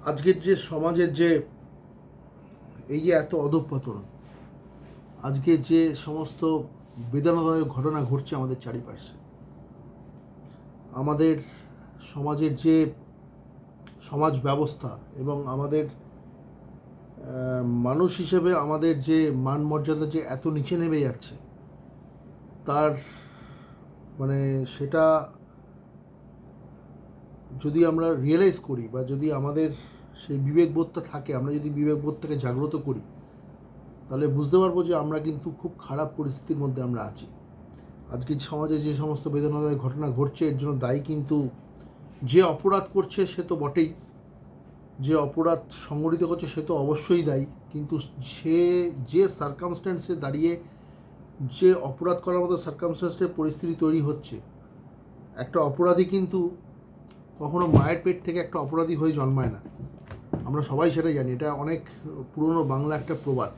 আজকের যে সমাজের যে এই যে এত অধঃপতন, আজকে যে সমস্ত বেদনাদায়ক ঘটনা ঘটছে আমাদের চারিপাশে, আমাদের সমাজের যে সমাজ ব্যবস্থা এবং আমাদের মানুষ হিসেবে আমাদের যে মান মর্যাদা যে এত নিচে নেমে যাচ্ছে, তার মানে সেটা যদি আমরা রিয়েলাইজ করি বা যদি আমাদের সেই বিবেকবোধটা থাকে, আমরা যদি বিবেকবোধটাকে জাগ্রত করি, তাহলে বুঝতে পারবো যে আমরা কিন্তু খুব খারাপ পরিস্থিতির মধ্যে আমরা আছি। আজকে সমাজে যে সমস্ত বেদনাদায়ক ঘটনা ঘটছে, এর জন্য দায়ী কিন্তু যে অপরাধ করছে সে তো বটেই, যে অপরাধ সংগঠিত করছে সে তো অবশ্যই দায়ী, কিন্তু সে যে সার্কামস্ট্যান্সে দাঁড়িয়ে যে অপরাধ করার মতো সার্কামস্ট্যান্সের পরিস্থিতি তৈরি হচ্ছে, একটা অপরাধী কিন্তু কখনো মায়ের পেট থেকে একটা অপরাধী হয়ে জন্মায় না। আমরা সবাই সেটাই জানি, এটা অনেক পুরনো বাংলা একটা প্রবাদ।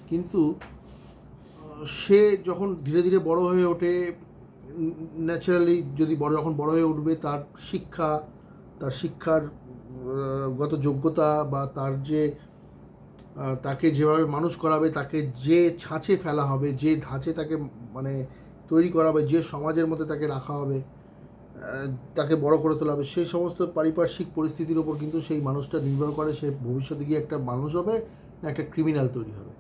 কিন্তু সে যখন ধীরে ধীরে বড় হয়ে ওঠে, ন্যাচারালি যদি যখন বড় হয়ে উঠবে, তার শিক্ষার গত যোগ্যতা বা তার যে তাকে যেভাবে মানুষ করাবে, তাকে যে ছাঁচে ফেলা হবে, যে ধাঁচে তাকে মানে তৈরি করা হবে, যে সমাজের মধ্যে তাকে রাখা হবে, তাকে বড় করে তোলা হবে, সেই সমস্ত পারিপার্শ্বিক পরিস্থিতির ওপর কিন্তু সেই মানুষটা নির্ভর করে সে ভবিষ্যতে গিয়ে একটা মানুষ হবে না একটা ক্রিমিনাল তৈরি হবে।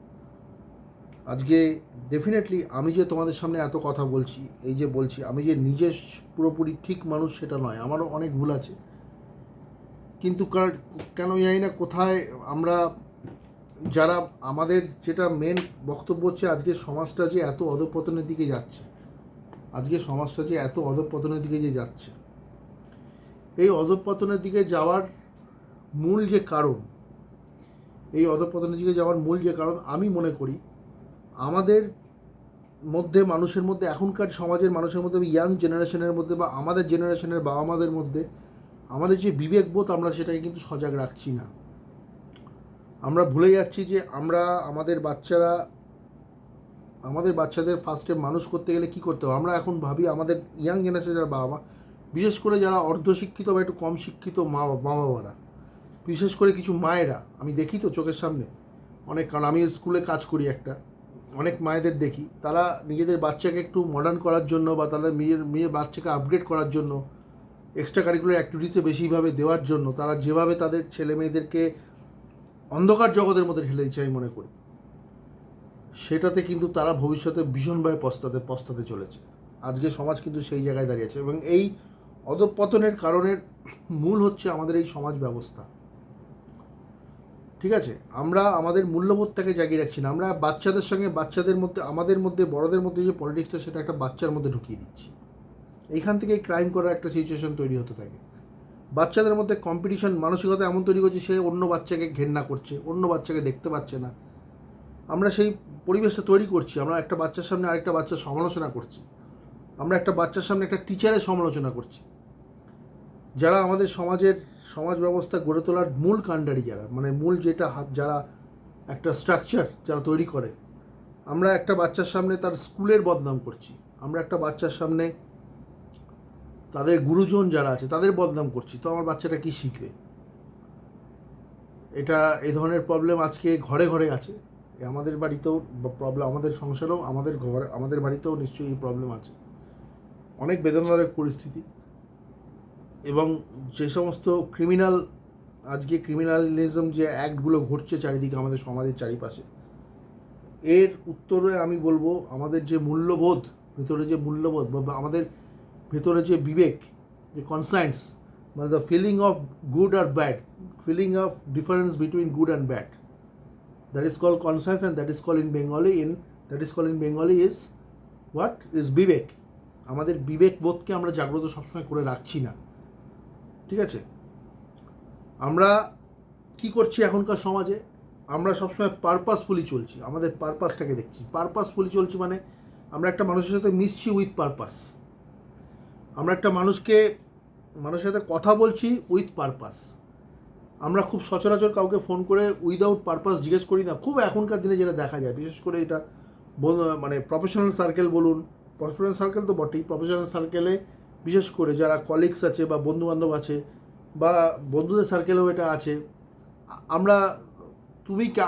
আজকে ডেফিনেটলি আমি যে তোমাদের সামনে এত কথা বলছি, এই যে বলছি, আমি যে নিজে পুরোপুরি ঠিক মানুষ সেটা নয়, আমারও অনেক ভুল আছে। কিন্তু কেন জানি না কোথায় আমরা যারা আমাদের যেটা মেন বক্তব্য হচ্ছে, আজকে সমাজটা যে এত অধঃপতনের দিকে যাচ্ছে, আজকে সমাজটা যে এত অধঃপতনের দিকে যে যাচ্ছে, এই অধঃপতনের দিকে যাওয়ার মূল যে কারণ, এই অধঃপতনের দিকে যাওয়ার মূল যে কারণ আমি মনে করি, আমাদের মধ্যে, মানুষের মধ্যে, এখনকার সমাজের মানুষের মধ্যে, ইয়াং জেনারেশনের মধ্যে বা আমাদের জেনারেশনের বাবা মাদের মধ্যে আমাদের যে বিবেকবোধ, আমরা সেটাকে কিন্তু সজাগ রাখছি না। আমরা ভুলে যাচ্ছি যে আমরা আমাদের বাচ্চাদের ফার্স্টে মানুষ করতে গেলে কী করতে হবে। আমরা এখন ভাবি আমাদের ইয়াং জেনারেশনের বাবা মা, বিশেষ করে যারা অর্ধশিক্ষিত বা একটু কম শিক্ষিত মা বাবারা, বিশেষ করে কিছু মায়েরা, আমি দেখি তো চোখের সামনে অনেক, কারণ আমি স্কুলে কাজ করি একটা, অনেক মায়েদের দেখি তারা নিজেদের বাচ্চাকে একটু মডার্ন করার জন্য বা তাদের মেয়ের বাচ্চাকে আপগ্রেড করার জন্য, এক্সট্রা কারিকুলার অ্যাক্টিভিটিসে বেশিভাবে দেওয়ার জন্য, তারা যেভাবে তাদের ছেলে মেয়েদেরকে অন্ধকার জগতের মধ্যে ঠেলে দিচ্ছে, আমি মনে করি সেটাতে কিন্তু তারা ভবিষ্যতে ভীষণভাবে পস্তাতে চলেছে। আজকে সমাজ কিন্তু সেই জায়গায় দাঁড়িয়েছে, এবং এই অধঃপতনের কারণের মূল হচ্ছে আমাদের এই সমাজ ব্যবস্থা। ঠিক আছে, আমরা আমাদের মূল্যবোধটাকে জাগিয়ে রাখছি না। আমরা বাচ্চাদের সঙ্গে, বাচ্চাদের মধ্যে, আমাদের মধ্যে, বড়দের মধ্যে যে পলিটিক্সটা, সেটা একটা বাচ্চার মধ্যে ঢুকিয়ে দিচ্ছি। এইখান থেকে ক্রাইম করার একটা সিচুয়েশন তৈরি হতে থাকে। বাচ্চাদের মধ্যে কম্পিটিশন মানসিকতা এমন তৈরি করছে, সে অন্য বাচ্চাকে ঘেন্না করছে, অন্য বাচ্চাকে দেখতে পাচ্ছে না। আমরা সেই পরিবেশটা তৈরি করছি। আমরা একটা বাচ্চার সামনে আরেকটা বাচ্চার সমালোচনা করছি, আমরা একটা বাচ্চার সামনে একটা টিচারের সমালোচনা করছি। যারা আমাদের সমাজ ব্যবস্থা গড়ে তোলার মূল কাণ্ডারি, যারা মানে মূল যেটা যারা একটা স্ট্রাকচার যারা তৈরি করে, আমরা একটা বাচ্চার সামনে তার স্কুলের বদনাম করছি, আমরা একটা বাচ্চার সামনে তাদের গুরুজন যারা আছে তাদের বদনাম করছি, তো আমার বাচ্চাটা কি শিখবে? এটা এই ধরনের প্রবলেম আজকে ঘরে ঘরে আছে। আমাদের বাড়িতেও প্রবলেম, আমাদের সংসারেও, আমাদের বাড়িতেও নিশ্চয়ই এই প্রবলেম আছে। অনেক বেদনাদায়ক পরিস্থিতি, এবং যে সমস্ত আজকে ক্রিমিনালিজম যে অ্যাক্টগুলো ঘটছে চারিদিকে আমাদের সমাজের চারিপাশে, এর উত্তরে আমি বলবো আমাদের যে মূল্যবোধ, ভেতরে যে মূল্যবোধ বা আমাদের ভেতরে যে বিবেক, যে কনসায়েন্স, মানে দ্য ফিলিং অফ গুড আর bad, feeling of difference between good and bad, that is called conscience, and that is called in Bengali is what is বিবেক। আমাদের বিবেকবোধকে আমরা জাগ্রত সবসময় করে রাখছি না। ঠিক আছে, আমরা কি করছি এখনকার সমাজে, আমরা সবসময় পারপাসফুলি চলছি, আমাদের পারপাসটাকে দেখছি। পারপাসফুলি চলছি মানে আমরা একটা মানুষের সাথে মিশছি উইথ পারপাস, আমরা একটা মানুষের সাথে কথা বলছি উইথ পারপাস। আমরা খুব সচরাচর কাউকে ফোন করে উইদাউট পারপাস জিজ্ঞেস করি না, খুব এখনকার দিনে যেটা দেখা যায়, বিশেষ করে এটা মানে প্রফেশনাল সার্কেল বলুন, প্রফেশনাল সার্কেল তো বটেই, প্রফেশনাল সার্কেলে বিশেষ করে যারা কলিগস আছে বা বন্ধুবান্ধব আছে, বা বন্ধুদের সার্কেলেও এটা আছে। আমরা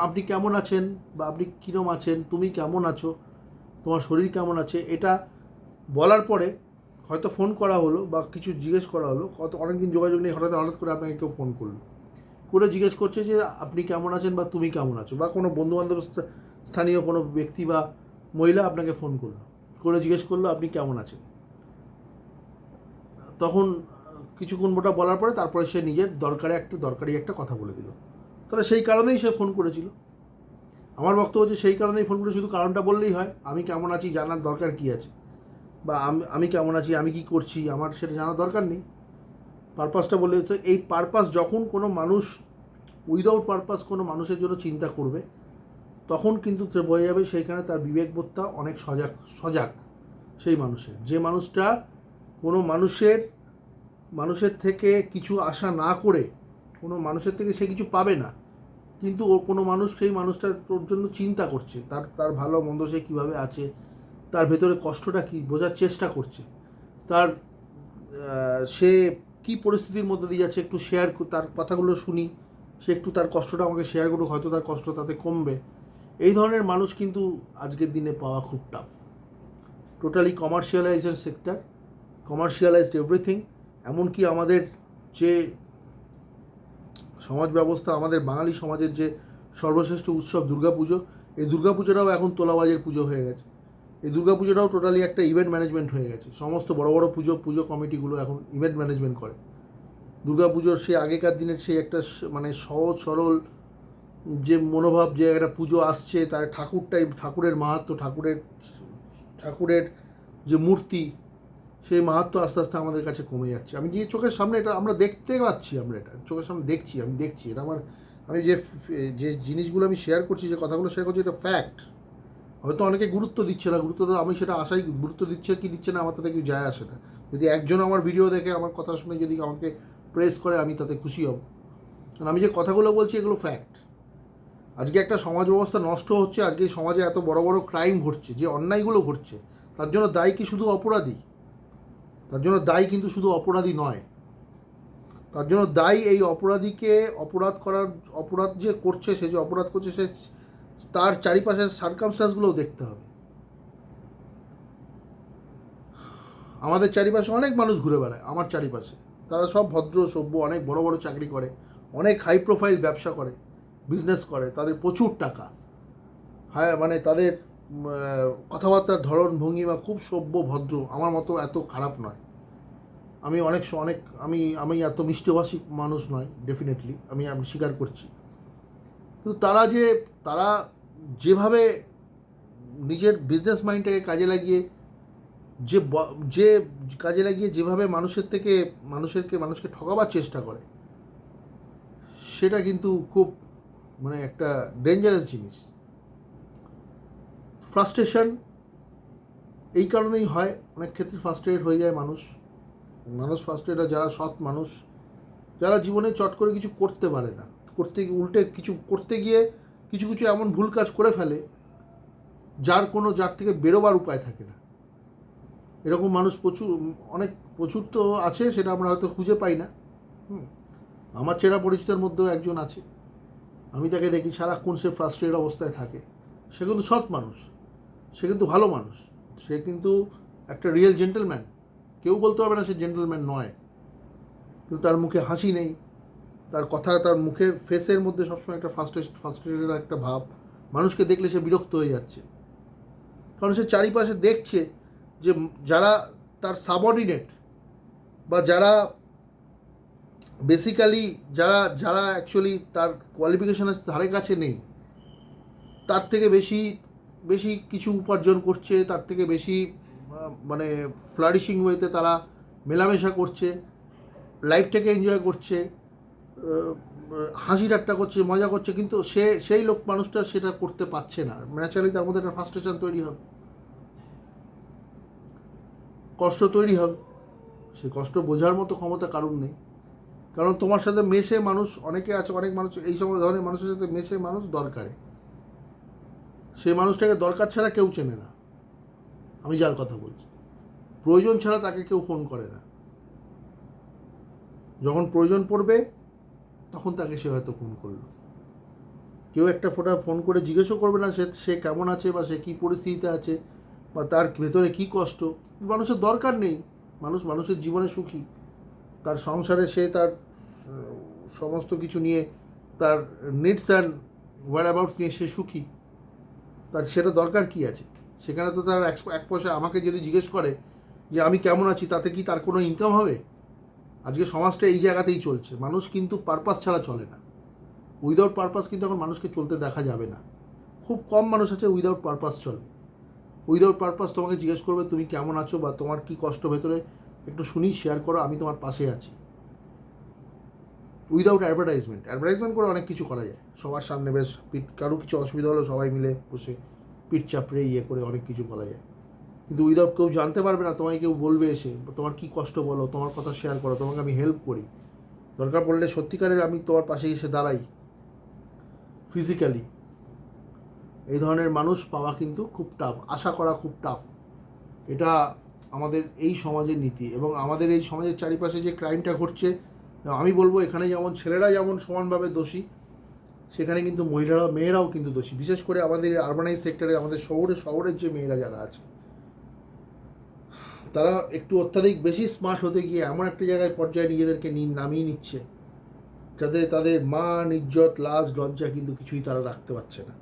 আপনি কেমন আছেন বা আপনি কীরকম আছেন, তুমি কেমন আছো, তোমার শরীর কেমন আছে, এটা বলার পরে হয়তো ফোন করা হলো বা কিছু জিজ্ঞেস করা হলো, অনেকদিন যোগাযোগ নেই, হঠাৎ হঠাৎ করে আপনাকে কেউ ফোন করলো, করে জিজ্ঞেস করছে যে আপনি কেমন আছেন বা তুমি কেমন আছো, বা কোনো বন্ধুবান্ধব স্থানীয় কোনো ব্যক্তি বা মহিলা আপনাকে ফোন করলো, করে জিজ্ঞেস করলো আপনি কেমন আছেন। তখন কিছুক্ষণ ওটা বলার পরে তারপরে সে নিজের দরকারি একটা কথা বলে দিল। তাহলে সেই কারণেই সে ফোন করেছিল। আমার বক্তব্য হচ্ছে সেই কারণেই ফোন করে, শুধু কারণটা বললেই হয়? আমি কেমন আছি জানার দরকার কী আছে, বা আমি কেমন আছি, আমি কি করছি, আমার সেটা জানার দরকার নেই। পারপাসটা বলে তো, এই পারপাস যখন কোনো মানুষ উইদাউট পারপাস কোনো মানুষের জন্য চিন্তা করবে, তখন কিন্তু বোঝা যাবে সেইখানে তার বিবেকবোধটা অনেক সজাগ সেই মানুষের। যে মানুষটা কোনো মানুষের থেকে কিছু আশা না করে, কোনো মানুষের থেকে সে কিছু পাবে না, কিন্তু ও কোনো মানুষ সেই মানুষটা তোর জন্য চিন্তা করছে, তার ভালো মন্দ সে কীভাবে আছে, তার ভেতরে কষ্টটা কী বোঝার চেষ্টা করছে, তার সে কী পরিস্থিতির মধ্যে দিয়ে যাচ্ছে একটু তার কথাগুলো শুনি, সে একটু তার কষ্টটা আমাকে শেয়ার করুক, হয়তো তার কষ্ট তাতে কমবে। এই ধরনের মানুষ কিন্তু আজকের দিনে পাওয়া খুব tough. Totally commercialised sector, commercialised everything. এমনকি আমাদের যে সমাজ ব্যবস্থা, আমাদের বাঙালি সমাজের যে সর্বশ্রেষ্ঠ উৎসব দুর্গাপুজো, এই দুর্গাপুজোটাও এখন তোলাবাজের পুজো হয়ে গেছে। এই দুর্গাপুজোটাও টোটালি একটা ইভেন্ট ম্যানেজমেন্ট হয়ে গেছে। সমস্ত বড় বড় পুজো কমিটিগুলো এখন ইভেন্ট ম্যানেজমেন্ট করে। দুর্গাপুজোর সেই আগেকার দিনের সেই একটা মানে সহজ সরল যে মনোভাব, যে একটা পুজো আসছে, তার ঠাকুরের মাহাত্ম্য, ঠাকুরের যে মূর্তি, সেই মাহাত্ম্য আস্তে আস্তে আমাদের কাছে কমে যাচ্ছে। আমি যে চোখের সামনে এটা আমরা দেখতে পাচ্ছি, আমরা এটা চোখের সামনে দেখছি এটা আমি যে জিনিসগুলো আমি শেয়ার করছি, যে কথাগুলো শেয়ার করছি, এটা ফ্যাক্ট। হয়তো অনেকে গুরুত্ব দিচ্ছে না, আমি সেটা আশাই, গুরুত্ব দিচ্ছে কি দিচ্ছে না আমার তাতে কিছু যায় আসে না। যদি একজন আমার ভিডিও দেখে আমার কথা শুনে যদি আমাকে প্রেস করে, আমি তাতে খুশি হব। কারণ আমি যে কথাগুলো বলছি এগুলো ফ্যাক্ট। আজকে একটা সমাজ ব্যবস্থা নষ্ট হচ্ছে, আজকে সমাজে এত বড় বড় ক্রাইম ঘটছে, যে অন্যায়গুলো ঘটছে, তার জন্য দায়ী কি শুধু অপরাধী? তার জন্য দায়ী কিন্তু শুধু অপরাধী নয়, তার জন্য দায়ী এই অপরাধীকে অপরাধ যে করছে, সে যে অপরাধ করছে, সে তার চারিপাশের সার্কামস্টান্সগুলোও দেখতে হবে। আমাদের চারিপাশে অনেক মানুষ ঘুরে বেড়ায়, আমার চারিপাশে, তারা সব ভদ্র সভ্য, অনেক বড় বড় চাকরি করে, অনেক হাই প্রোফাইল ব্যবসা করে, বিজনেস করে, তাদের প্রচুর টাকা, হ্যাঁ, মানে তাদের কথাবার্তার ধরন ভঙ্গিমা খুব সভ্য ভদ্র, আমার মতো এত খারাপ নয়। আমি আমি এত মিষ্টভাষী মানুষ নয়, ডেফিনেটলি আমি স্বীকার করছি। কিন্তু তারা যেভাবে নিজের বিজনেস মাইন্ডটাকে কাজে লাগিয়ে যেভাবে মানুষকে ঠকাবার চেষ্টা করে, সেটা কিন্তু খুব মানে একটা ডেঞ্জারাস জিনিস। ফ্রাস্ট্রেশন এই কারণেই হয়, অনেক ক্ষেত্রে ফ্রাস্ট্রেটেড হয়ে যায় মানুষ ফ্রাস্ট্রেটেড হয় যারা সৎ মানুষ, যারা জীবনে চট করে কিছু করতে পারে না, কিছু করতে গিয়ে কিছু এমন ভুল কাজ করে ফেলে যার থেকে বেরোবার উপায় থাকে না। এরকম মানুষ প্রচুর তো আছে, সেটা আমরা হয়তো খুঁজে পাই না। আমার চেনা পরিচিতের মধ্যেও একজন আছে, আমি তাকে দেখি সারাক্ষণ সে ফ্রাস্ট্রেটেড অবস্থায় থাকে। সে কিন্তু সৎ মানুষ, সে কিন্তু ভালো মানুষ, সে কিন্তু একটা রিয়েল জেন্টলম্যান। কেউ বলতে পারবে না সে জেন্টলম্যান নয়, কিন্তু তার মুখে হাসি নেই, তার মুখের ফেসের মধ্যে সবসময় একটা ফ্রাস্ট্রেটেড একটা ভাব। মানুষকে দেখলে সে বিরক্ত হয়ে যাচ্ছে, কারণ সে চারিপাশে দেখছে যে যারা তার সাবঅর্ডিনেট, বা যারা বেসিক্যালি যারা অ্যাকচুয়ালি তার কোয়ালিফিকেশনের ধারে কাছে নেই, তার থেকে বেশি কিছু উপার্জন করছে, তার থেকে বেশি মানে ফ্লারিশিং ওয়েতে তারা মেলামেশা করছে, লাইফটাকে এনজয় করছে, হাসি ঠাট্টা করছে, মজা করছে, কিন্তু সেই মানুষটা সেটা করতে পারছে না। ন্যাচারালি তার মধ্যে একটা ফ্রাস্ট্রেশন তৈরি হবে, কষ্ট তৈরি হবে। সে কষ্ট বোঝার মতো ক্ষমতা কারণ নেই, কারণ তোমার সাথে মেশে মানুষ অনেকে আছে, অনেক মানুষ এই সময় ধরনের মানুষের সাথে মেশে মানুষ দরকারে, সেই মানুষটাকে দরকার ছাড়া কেউ চেনে না। আমি যার কথা বলছি, প্রয়োজন ছাড়া তাকে কেউ ফোন করে না। যখন প্রয়োজন পড়বে তখন তাকে সে হয়তো ফোন করলো। কেউ একটা ফোন করে জিজ্ঞেসও করবে না সে কেমন আছে বা সে কী পরিস্থিতিতে আছে বা তার ভেতরে কী কষ্ট। মানুষের দরকার নেই, মানুষের জীবনে সুখী, তার সংসারে সে তার সমস্ত কিছু নিয়ে, তার নিডস অ্যান্ড ওয়্যারঅ্যাবাউটস নিয়ে সে সুখী, তার সেটা দরকার কী আছে? সেখানে তো তার এক পয়সা আমাকে যদি জিজ্ঞেস করে যে আমি কেমন আছি, তাতে কি তার কোনো ইনকাম হবে? আজকে সমাজটা এই জায়গাতেই চলছে। মানুষ কিন্তু পারপাস ছাড়া চলে না। উইদাউট পারপাস কিন্তু এখন মানুষকে চলতে দেখা যাবে না। খুব কম মানুষ আছে উইদাউট পারপাস চলে। উইদাউট পারপাস তোমাকে জিজ্ঞেস করবে তুমি কেমন আছো বা তোমার কী কষ্ট ভেতরে একটু শুনি, শেয়ার করো, আমি তোমার পাশে আছি। উইদাউট অ্যাডভার্টাইজমেন্ট করে অনেক কিছু করা যায় সবার সামনে, বেশ কারো কিছু অসুবিধা হলো সবাই মিলে বসে পিঠ চাপড়ে করে অনেক কিছু বলা যায়। কিন্তু উইদাউট কেউ জানতে পারবে না, তোমায় কেউ বলবে এসে তোমার কী কষ্ট বলো, তোমার কথা শেয়ার করো, তোমাকে আমি হেল্প করি, দরকার পড়লে সত্যিকারের আমি তোমার পাশে এসে দাঁড়াই ফিজিক্যালি। এই ধরনের মানুষ পাওয়া কিন্তু খুব টাফ, আশা করা খুব টাফ। এটা আমাদের এই সমাজের নীতি। এবং আমাদের এই সমাজের চারিপাশে যে ক্রাইমটা ঘটছে, আমি বলবো এখানে যেমন ছেলেরা যেমন সমানভাবে দোষী, সেখানে কিন্তু মেয়েরাও কিন্তু দোষী। বিশেষ করে আমাদের আরবানাইজ সেক্টরে, আমাদের শহরের যে মেয়েরা যারা আছে, তারা একটু অত্যাধিক বেশি স্মার্ট হতে গিয়ে এমন একটা জায়গায় পর্যায়ে নিজেদেরকে নামিয়ে নিচ্ছে যাতে তাদের মান, ইজ্জত, লাজ, লজ্জা কিন্তু কিছুই তারা রাখতে পারছে না।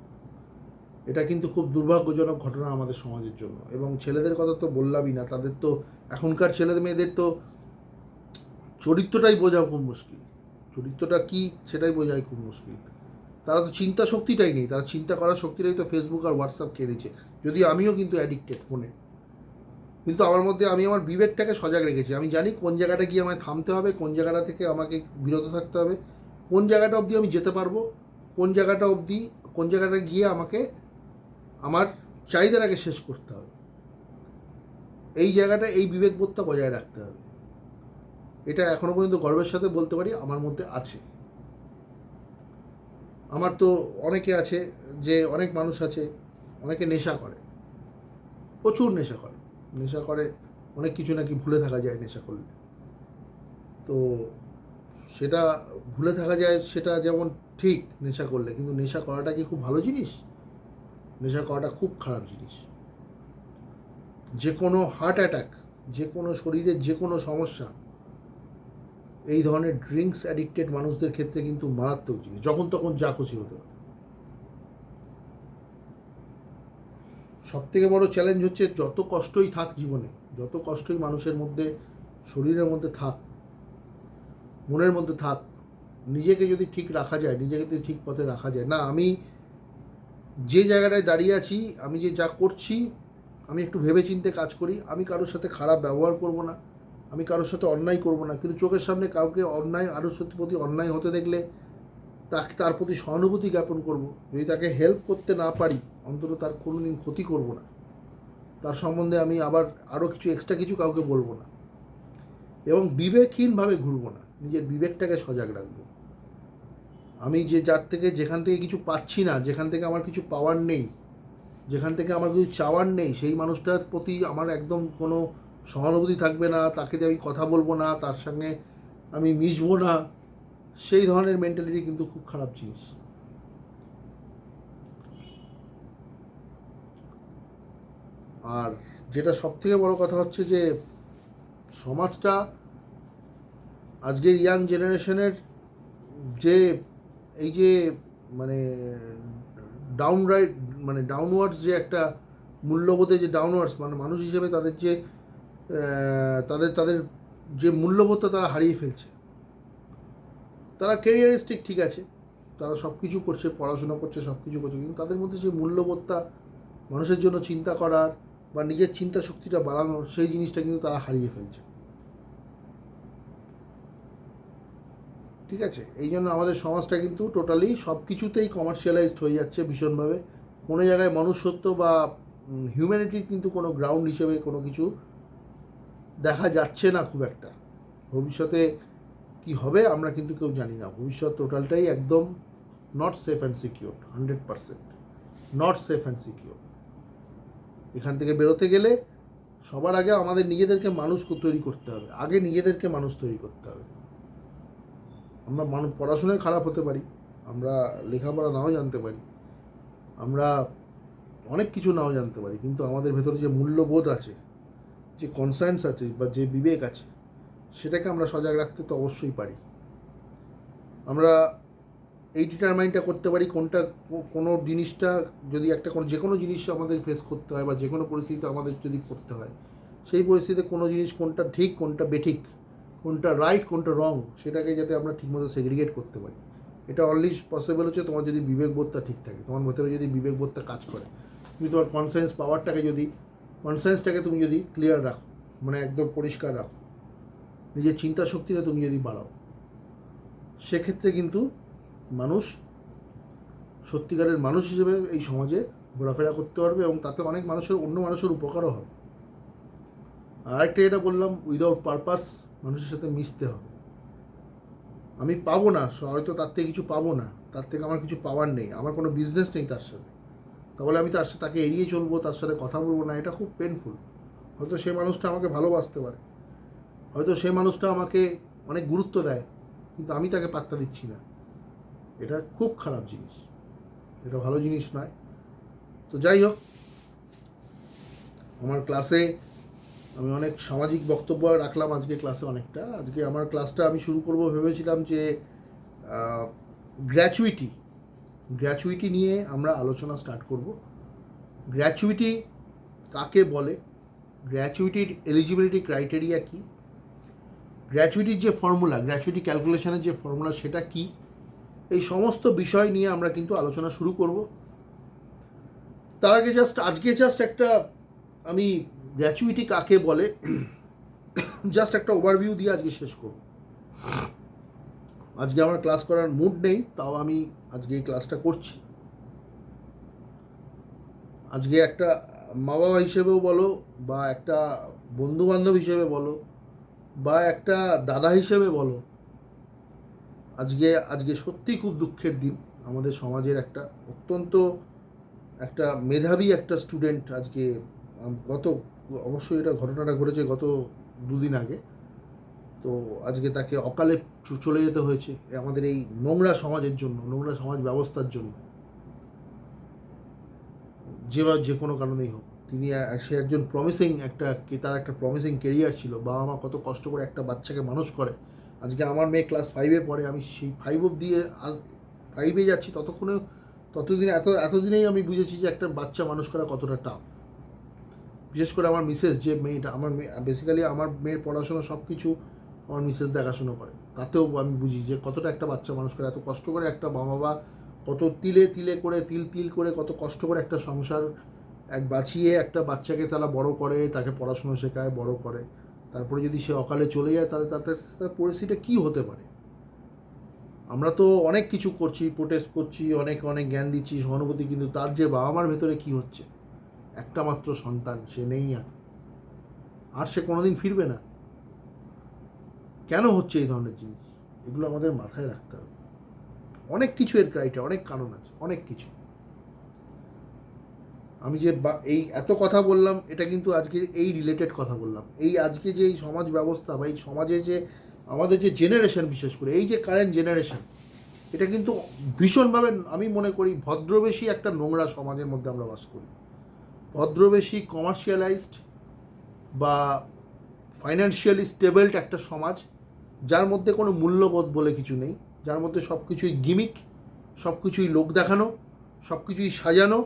এটা কিন্তু খুব দুর্ভাগ্যজনক ঘটনা আমাদের সমাজের জন্য। এবং ছেলেদের কথা তো বললামই না, তাদের তো এখনকার ছেলে মেয়েদের তো চরিত্রটাই বোঝা খুব মুশকিল। চরিত্রটা কী সেটাই বোঝাই খুব মুশকিল। তারা তো চিন্তা শক্তিটাই নেই, তারা চিন্তা করার শক্তিটাই তো ফেসবুক আর হোয়াটসঅ্যাপ কেড়েছে। যদি আমিও কিন্তু অ্যাডিক্টেড ফোনে, কিন্তু আমার মধ্যে আমি আমার বিবেকটাকে সজাগ রেখেছি। আমি জানি কোন জায়গাটা গিয়ে আমায় থামতে হবে, কোন জায়গাটা থেকে আমাকে বিরত থাকতে হবে, কোন জায়গাটা অবধি আমি যেতে পারবো, কোন জায়গাটা গিয়ে আমাকে আমার চাহিদাটাকে শেষ করতে হবে। এই জায়গাটা, এই বিবেকবোধটা বজায় রাখতে হবে। এটা এখনও পর্যন্ত গর্বের সাথে বলতে পারি আমার মধ্যে আছে। আমার তো অনেকে আছে, যে অনেক মানুষ আছে, অনেকে নেশা করে, প্রচুর নেশা করে অনেক কিছু নাকি ভুলে থাকা যায় নেশা করলে। তো সেটা ভুলে থাকা যায়, সেটা যেমন ঠিক নেশা করলে, কিন্তু নেশা করাটা কি খুব ভালো জিনিস? নেশা করাটা খুব খারাপ জিনিস। যে কোনো হার্ট অ্যাটাক, যে কোনো শরীরের যে কোনো সমস্যা, এই ধরনের ড্রিঙ্কস অ্যাডিক্টেড মানুষদের ক্ষেত্রে কিন্তু মারাত্মক জিনিস। যখন তখন যা খুশি হতে পারে। সবথেকে বড় চ্যালেঞ্জ হচ্ছে যত কষ্টই থাক জীবনে, যত কষ্টই মানুষের মধ্যে, শরীরের মধ্যে থাক, মনের মধ্যে থাক, নিজেকে যদি ঠিক রাখা যায়, নিজেকে যদি ঠিক পথে রাখা যায়, না আমি যে জায়গাটায় দাঁড়িয়ে আছি, আমি যে যা করছি, আমি একটু ভেবেচিন্তে কাজ করি, আমি কারোর সাথে খারাপ ব্যবহার করব না, আমি কারোর সাথে অন্যায় করব না, কিন্তু চোখের সামনে কাউকে অন্যায়, আরও প্রতি অন্যায় হতে দেখলে তার প্রতি সহানুভূতি জ্ঞাপন করব। যদি তাকে হেল্প করতে না পারি, অন্তত তার কোনো দিন ক্ষতি করব না, তার সম্বন্ধে আমি আরও কিছু এক্সট্রা কিছু কাউকে বলবো না, এবং বিবেকহীনভাবে ঘুরবো না, নিজের বিবেকটাকে সজাগ রাখবো। আমি যেখান থেকে কিছু পাচ্ছি না, যেখান থেকে আমার কিছু পাওয়ার নেই, যেখান থেকে আমার কিছু চাওয়ার নেই, সেই মানুষটার প্রতি আমার একদম কোনো সহানুভূতি থাকবে না, তাকে দিয়ে আমি কথা বলবো না, তার সঙ্গে আমি মিশবো না, সেই ধরনের মেন্টালিটি কিন্তু খুব খারাপ জিনিস। আর যেটা সবথেকে বড় কথা হচ্ছে যে সমাজটা, আজকের ইয়াং জেনারেশনের যে এই যে মানে ডাউনওয়ার্ডস যে একটা মূল্যবোধে যে ডাউনওয়ার্ডস, মানে মানুষ হিসেবে তাদের যে তাদের যে মূল্যবোধটা তারা হারিয়ে ফেলছে। তারা কেরিয়ারিস্টিক, ঠিক আছে, তারা সব কিছু করছে, পড়াশোনা করছে, সব কিছু করছে, কিন্তু তাদের মধ্যে যে মূল্যবোধটা, মানুষের জন্য চিন্তা করার বা নিজের চিন্তা শক্তিটা বাড়ানোর, সেই জিনিসটা কিন্তু তারা হারিয়ে ফেলছে। ঠিক আছে, এই জন্য আমাদের সমাজটা কিন্তু টোটালি সব কিছুতেই কমার্শিয়ালাইজড হয়ে যাচ্ছে ভীষণভাবে। কোনো জায়গায় মনুষ্যত্ব বা হিউম্যানিটির কিন্তু কোনো গ্রাউন্ড হিসেবে কোনো কিছু দেখা যাচ্ছে না খুব একটা। ভবিষ্যতে কি হবে আমরা কিন্তু কেউ জানি না। ভবিষ্যৎ টোটালটাই একদম not safe and secure, 100% not safe and secure. এখান থেকে বেরোতে গেলে সবার আগে আমাদের নিজেদেরকে মানুষ তৈরি করতে হবে, আগে নিজেদেরকে মানুষ তৈরি করতে হবে। আমরা পড়াশোনায় খারাপ হতে পারি, আমরা লেখাপড়া নাও জানতে পারি, আমরা অনেক কিছু নাও জানতে পারি, কিন্তু আমাদের ভেতরে যে মূল্যবোধ আছে, যে কনসায়েন্স আছে বা যে বিবেক আছে, সেটাকে আমরা সজাগ রাখতে তো অবশ্যই পারি। আমরা এই ডিটারমাইনটা করতে পারি কোনটা, কোনো জিনিসটা যদি একটা যে কোনো জিনিস আমাদের ফেস করতে হয় বা যে কোনো পরিস্থিতিতে আমাদের যদি পড়তে হয়, সেই পরিস্থিতিতে কোনো জিনিস কোনটা ঠিক কোনটা বেঠিক, কোনটা রাইট কোনটা রং, সেটাকে যাতে আমরা ঠিকমতো সেগ্রিগেট করতে পারি। এটা অনলি পসিবল হচ্ছে তোমার যদি বিবেকবোধটা ঠিক থাকে, তোমার ভেতরে যদি বিবেকবোধটা কাজ করে, তুমি তোমার কনসায়েন্সটাকে তুমি যদি ক্লিয়ার রাখো, মানে একদম পরিষ্কার রাখো, নিজের চিন্তা শক্তিটা তুমি যদি বাড়াও, সেক্ষেত্রে কিন্তু মানুষ সত্যিকারের মানুষ হিসেবে এই সমাজে ঘোরাফেরা করতে পারবে এবং তাতে অনেক অন্য মানুষের উপকারও হবে। আরেকটা এটা বললাম, উইদাউট পারপাস মানুষের সাথে মিশতে হবে। আমি পাবো না, হয়তো তার থেকে কিছু পাবো না, তার থেকে আমার কিছু পাওয়ার নেই, আমার কোনো বিজনেস নেই তার সাথে, তাহলে আমি তাকে এড়িয়ে চলবো, তার সাথে কথা বলবো না, এটা খুব পেনফুল। হয়তো সেই মানুষটা আমাকে ভালোবাসতে পারে, হয়তো সেই মানুষটা আমাকে অনেক গুরুত্ব দেয়, কিন্তু আমি তাকে পাত্তা দিচ্ছি না, এটা খুব খারাপ জিনিস, এটা ভালো জিনিস নয়। তো যাই হোক, আমার ক্লাসে আমি অনেক সামাজিক বক্তব্য রাখলাম আজকে ক্লাসে অনেকটা। আজকে আমার ক্লাসটা আমি শুরু করব ভেবেছিলাম যে গ্র্যাচুইটি নিয়ে আমরা আলোচনা স্টার্ট করব। গ্র্যাচুইটি কাকে বলে, গ্র্যাচুইটির এলিজিবিলিটি ক্রাইটেরিয়া কী, গ্র্যাচুইটির যে ফর্মুলা, গ্র্যাচুইটি ক্যালকুলেশনের যে ফর্মুলা সেটা কী, এই সমস্ত বিষয় নিয়ে আমরা কিন্তু আলোচনা শুরু করব। তার আগে আজকে একটা আমি গ্র্যাচুইটি কাকে বলে জাস্ট একটা ওভারভিউ দিয়ে আজকে শেষ করব। আজকে আমার ক্লাস করার মুড নেই, তাও আমি আজকে এই ক্লাসটা করছি। আজকে একটা মা বাবা হিসেবেও বলো, বা একটা বন্ধু বান্ধব হিসেবে বলো, বা একটা দাদা হিসেবে বলো, আজকে সত্যিই খুব দুঃখের দিন। আমাদের সমাজের একটা অত্যন্ত একটা মেধাবী একটা স্টুডেন্ট আজকে অবশ্যই এটা ঘটনাটা ঘটেছে গত দুদিন আগে, তো আজকে তাকে অকালে চলে যেতে হয়েছে আমাদের এই নোংরা সমাজের জন্য, নোংরা সমাজ ব্যবস্থার জন্য, যে কোনো কারণেই হোক। সে একজন তার একটা প্রমিসিং কেরিয়ার ছিল, বাবা মা কত কষ্ট করে একটা বাচ্চাকে মানুষ করে। আজকে আমার মেয়ে ক্লাস 5-এ পড়ে, আমি সেই 5 অবধি 5-এ যাচ্ছি, এতদিনেই আমি বুঝেছি যে একটা বাচ্চা মানুষ করা কতটা টাফ। বিশেষ করে আমার মিসেস, যে মেয়েটা বেসিক্যালি আমার মেয়ের পড়াশোনা সব কিছু আমার মিসেস দেখাশুনো করে, তাতেও আমি বুঝি যে কতটা একটা বাচ্চা মানুষ করে, এত কষ্ট করে একটা বাবা কত তিল তিল করে কত কষ্ট করে একটা সংসার বাঁচিয়ে একটা বাচ্চাকে তারা বড় করে, তাকে পড়াশুনো শেখায়, বড় করে, তারপরে যদি সে অকালে চলে যায় তাহলে তার পরিস্থিতিটা কী হতে পারে। আমরা তো অনেক কিছু করছি, প্রোটেস্ট করছি, অনেক জ্ঞান দিচ্ছি, সহানুভূতি, কিন্তু তার যে বাবা মার ভেতরে কী হচ্ছে, একটা মাত্র সন্তান, সে নেই আর সে কোনোদিন ফিরবে না। কেন হচ্ছে এই ধরনের জিনিস, এগুলো আমাদের মাথায় রাখতে হবে। অনেক কিছু এর ক্রাইটেরিয়া, অনেক কারণ আছে, অনেক কিছু। আমি যে এই এত কথা বললাম, এটা কিন্তু আজকে এই রিলেটেড কথা বললাম। আজকে যে এই সমাজ ব্যবস্থা বা এই সমাজে যে আমাদের যে জেনারেশন, বিশেষ করে এই যে কারেন্ট জেনারেশন, এটা কিন্তু ভীষণভাবে আমি মনে করি ভদ্রবেশী একটা নোংরা সমাজের মধ্যে আমরা বাস করি। ভদ্রবেশী কমার্শিয়ালাইজড বা ফাইন্যান্সিয়ালি স্টেবলড একটা সমাজ, যার মধ্যে কোনো মূল্যবোধ বলে কিছু নেই, যার মধ্যে সব কিছুই গিমিক, সব কিছুই লোক দেখানো, সব কিছুই সাজানো,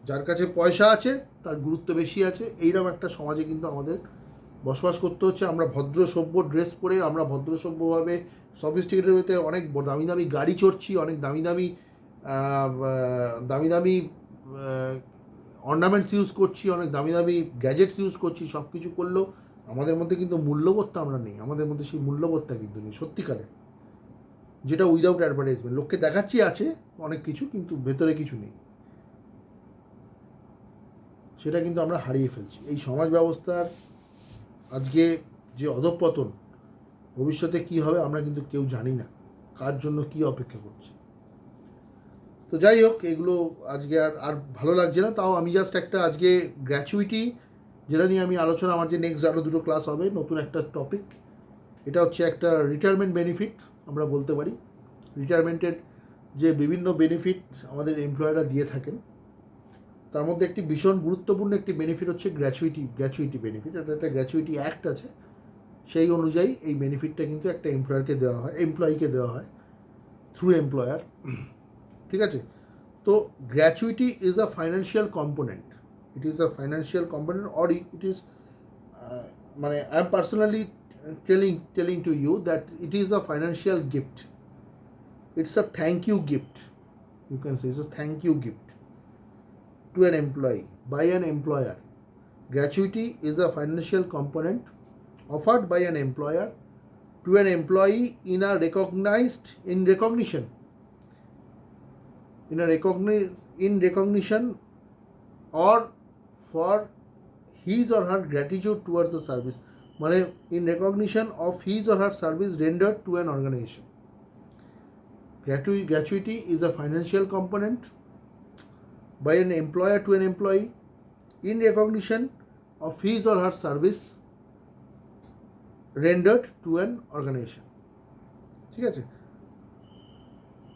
যার কাছে পয়সা আছে তার গুরুত্ব বেশি আছে, এইরকম একটা সমাজে কিন্তু আমাদের বসবাস করতে হচ্ছে। আমরা ভদ্র সভ্য ড্রেস পরে, আমরা ভদ্র সভ্যভাবে সফিস্টিকেটেড হতে অনেক দামি দামি গাড়ি চড়ছি, অনেক দামি দামি অর্নামেন্টস ইউজ করছি, অনেক দামি দামি গ্যাজেটস ইউজ করছি, সব কিছু করলেও আমাদের মধ্যে কিন্তু মূল্যবোধটা আমরা নেই, আমাদের মধ্যে সেই মূল্যবোধটা কিন্তু নেই সত্যিকারের, যেটা উইদাউট অ্যাডভার্টাইজমেন্ট লোককে দেখাচ্ছি আছে অনেক কিছু, কিন্তু ভেতরে কিছু নেই, সেটা কিন্তু আমরা হারিয়ে ফেলছি। এই সমাজ ব্যবস্থার আজকে যে অধঃপতন, ভবিষ্যতে কী হবে আমরা কিন্তু কেউ জানি না, কার জন্য কী অপেক্ষা করছে। তো যাই হোক, এগুলো আজকে আর ভালো লাগছে না। তাও আমি জাস্ট একটা আজকে গ্র্যাচুইটি, যেটা নিয়ে আমি আমার যে নেক্সট আরও 2টো ক্লাস হবে, নতুন একটা টপিক, এটা হচ্ছে একটা রিটায়ারমেন্ট বেনিফিট আমরা বলতে পারি। রিটায়ারমেন্টের যে বিভিন্ন বেনিফিট আমাদের এমপ্লয়াররা দিয়ে থাকেন, তার মধ্যে একটি ভীষণ গুরুত্বপূর্ণ একটি বেনিফিট হচ্ছে গ্র্যাচুইটি বেনিফিট। এটা একটা গ্র্যাচুইটি অ্যাক্ট আছে, সেই অনুযায়ী এই বেনিফিটটা কিন্তু একটা এমপ্লয়িকে দেওয়া হয় থ্রু এমপ্লয়ার। ঠিক আছে? তো gratuity is a financial component, or it is মানে I am personally telling to you that it is a financial gift. It's a thank you gift. You can say it's a thank you gift to an employee by an employer. Gratuity is a financial component offered by an employer to an employee in recognition or for his or her gratitude towards the service, মানে in recognition of his or her service rendered to an organization. Gratuity is a financial component by an employer to an employee in recognition of his or her service rendered to an organization. ঠিক আছে?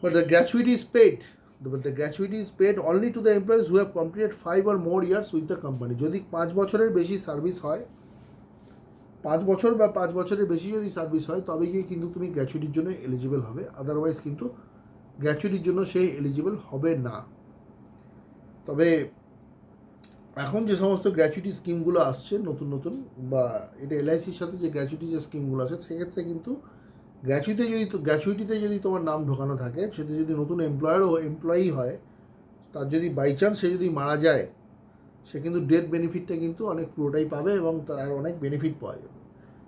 But the gratuity is paid only to the employees who have completed 5 or more years with the company. যদি 5 বছরের বেশি service হয়, 5 বছর বা 5 বছরের বেশি যদি সার্ভিস হয়, তবে গিয়ে কিন্তু তুমি গ্র্যাচুইটির জন্য এলিজিবল হবে। আদারওয়াইজ কিন্তু গ্র্যাচুইটির জন্য সে এলিজিবল হবে না। তবে এখন যে সমস্ত গ্র্যাচুইটি স্কিমগুলো আসছে নতুন, বা এটা এলআইসির সাথে যে গ্র্যাচুইটি যে স্কিমগুলো আছে, সেক্ষেত্রে কিন্তু গ্র্যাচুইটিতে যদি তোমার নাম ঢোকানো থাকে, সেটা যদি নতুন এমপ্লয়ি হয়, তার যদি বাই চান্স সে যদি মারা যায়, সে কিন্তু ডেথ বেনিফিটটা কিন্তু অনেক পুরোটাই পাবে এবং তার অনেক বেনিফিট পাওয়া যাবে।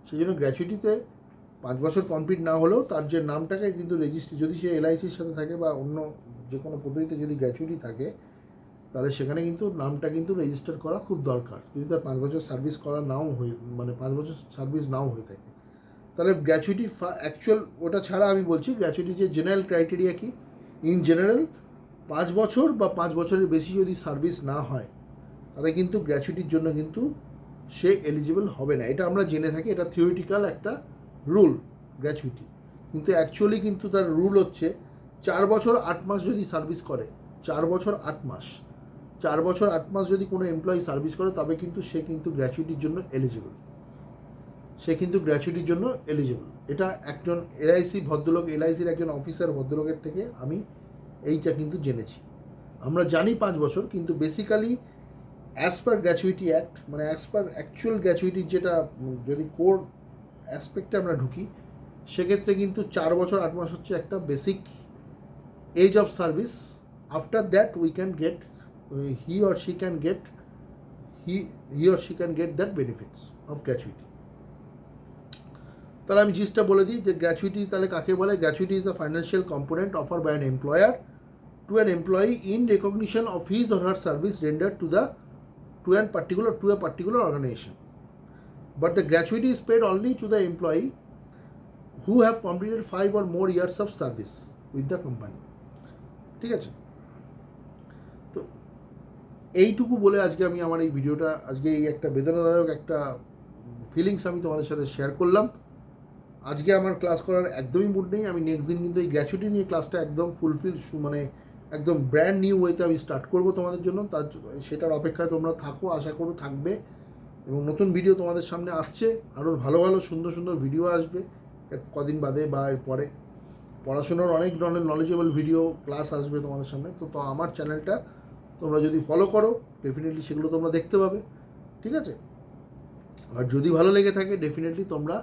সেই জন্য গ্র্যাচুইটিতে 5 বছর কমপ্লিট না হলেও তার যে নামটাকে কিন্তু রেজিস্ট্রি, যদি সে এলআইসির সাথে থাকে বা অন্য যে কোনো পদ্ধতিতে যদি গ্র্যাচুইটি থাকে, তাহলে সেখানে কিন্তু নামটা কিন্তু রেজিস্টার করা খুব দরকার। যদি তার 5 বছর সার্ভিস করা নাও হয়ে, মানে 5 বছর সার্ভিস নাও হয়ে থাকে, তাহলে গ্র্যাচুইটির অ্যাকচুয়াল ওটা ছাড়া আমি বলছি গ্র্যাচুইটির যে জেনারেল ক্রাইটেরিয়া কি, ইন জেনারেল 5 বছর বা 5 বছরের বেশি যদি সার্ভিস না হয়, তাহলে কিন্তু গ্র্যাচুইটির জন্য কিন্তু সে এলিজিবল হবে না। এটা আমরা জেনে থাকি, এটা থিওরিটিক্যাল একটা রুল গ্র্যাচুইটি, কিন্তু অ্যাকচুয়ালি কিন্তু তার রুল হচ্ছে 4 বছর 8 মাস যদি সার্ভিস করে, 4 বছর 8 মাস যদি কোনো এমপ্লয়ি সার্ভিস করে, তবে কিন্তু সে কিন্তু গ্র্যাচুইটির জন্য এলিজিবল। এটা একজন এলআইসির একজন অফিসার ভদ্রলোকের থেকে আমি এইটা কিন্তু জেনেছি। আমরা জানি 5 বছর, কিন্তু basically as per gratuity act, মানে অ্যাজ পার অ্যাকচুয়াল গ্র্যাচুইটির যেটা যদি কোর অ্যাসপেক্টে আমরা ঢুকি, সেক্ষেত্রে কিন্তু 4 বছর 8 মাস হচ্ছে একটা basic age of service. After that we can get he or she can get that benefits of gratuity. তাহলে আমি জিনিসটা বলে দিই যে গ্র্যাচুইটি তাহলে কাকে বলে। Gratuity is a financial component offer by an employer to an employee in recognition of his or her service rendered to a particular organization. But the gratuity is paid only to the employee who have completed 5 or more years of service with the company. ঠিক আছে? তো এইটুকু বলে আজকে আমি আমার এই ভিডিওটা, আজকে এই একটা বেদনাদায়ক একটা ফিলিংস আমি তোমাদের সাথে শেয়ার করলাম। আজকে আমার ক্লাস করার একদমই মুড নেই। আমি নেক্সট দিন কিন্তু এই গ্র্যাচুইটি নিয়ে ক্লাসটা একদম মানে একদম ব্র্যান্ড নিউ ওয়েতে আমি স্টার্ট করবো তোমাদের জন্য। সেটার অপেক্ষায় তোমরা থাকো, আশা করো থাকবে, এবং নতুন ভিডিও তোমাদের সামনে আসছে, আরও ভালো সুন্দর ভিডিও আসবে কদিন বাদে বা এরপরে। পড়াশোনার অনেক ধরনের নলেজেবল ভিডিও ক্লাস আসবে তোমাদের সামনে। তো আমার চ্যানেলটা তোমরা যদি ফলো করো, ডেফিনেটলি সেগুলো তোমরা দেখতে পাবে। ঠিক আছে? আর যদি ভালো লেগে থাকে, ডেফিনেটলি তোমরা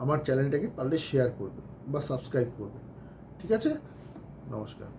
আমার চ্যানেলটাকে পারলে শেয়ার করবে বা সাবস্ক্রাইব করবে। ঠিক আছে? নমস্কার।